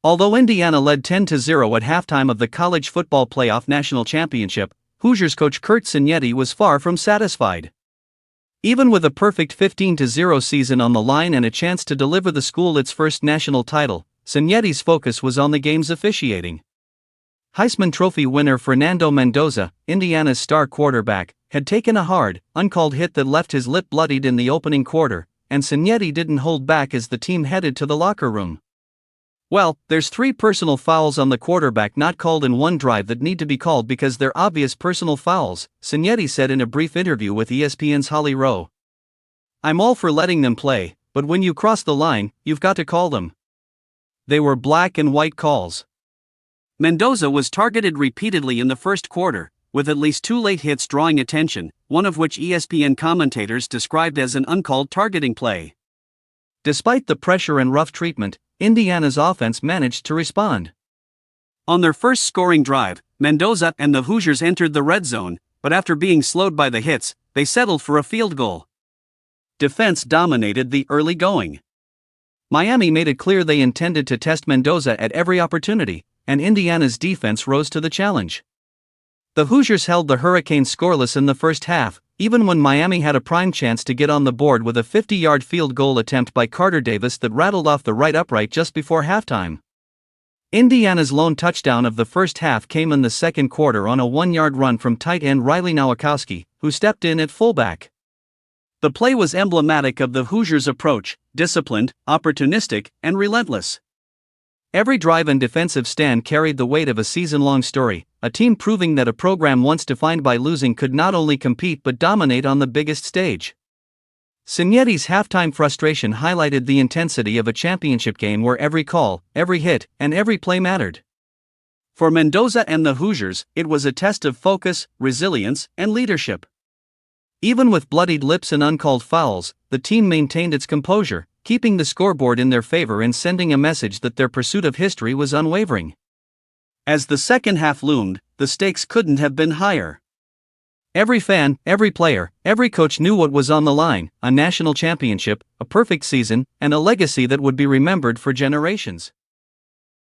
Although Indiana led 10-0 at halftime of the College Football Playoff National Championship, Hoosiers coach Curt Cignetti was far from satisfied. Even with a perfect 15-0 season on the line and a chance to deliver the school its first national title, Cignetti's focus was on the game's officiating. Heisman Trophy winner Fernando Mendoza, Indiana's star quarterback, had taken a hard, uncalled hit that left his lip bloodied in the opening quarter, and Cignetti didn't hold back as the team headed to the locker room. "Well, there's 3 personal fouls on the quarterback not called in one drive that need to be called because they're obvious personal fouls," Cignetti said in a brief interview with ESPN's Rowe. "I'm all for letting them play, but when you cross the line, you've got to call them. They were black and white calls." Mendoza was targeted repeatedly in the first quarter, with at least 2 late hits drawing attention, one of which ESPN commentators described as an uncalled targeting play. Despite the pressure and rough treatment, Indiana's offense managed to respond. On their first scoring drive, Mendoza and the Hoosiers entered the red zone, but after being slowed by the hits, they settled for a field goal. Defense dominated the early going. Miami made it clear they intended to test Mendoza at every opportunity, and Indiana's defense rose to the challenge. The Hoosiers held the Hurricanes scoreless in the first half, even when Miami had a prime chance to get on the board with a 50-yard field goal attempt by Carter Davis that rattled off the right upright just before halftime. Indiana's lone touchdown of the first half came in the second quarter on a 1-yard run from tight end Riley Nowakowski, who stepped in at fullback. The play was emblematic of the Hoosiers' approach: disciplined, opportunistic, and relentless. Every drive and defensive stand carried the weight of a season-long story, a team proving that a program once defined by losing could not only compete but dominate on the biggest stage. Cignetti's halftime frustration highlighted the intensity of a championship game where every call, every hit, and every play mattered. For Mendoza and the Hoosiers, it was a test of focus, resilience, and leadership. Even with bloodied lips and uncalled fouls, the team maintained its composure, keeping the scoreboard in their favor and sending a message that their pursuit of history was unwavering. As the second half loomed, the stakes couldn't have been higher. Every fan, every player, every coach knew what was on the line: a national championship, a perfect season, and a legacy that would be remembered for generations.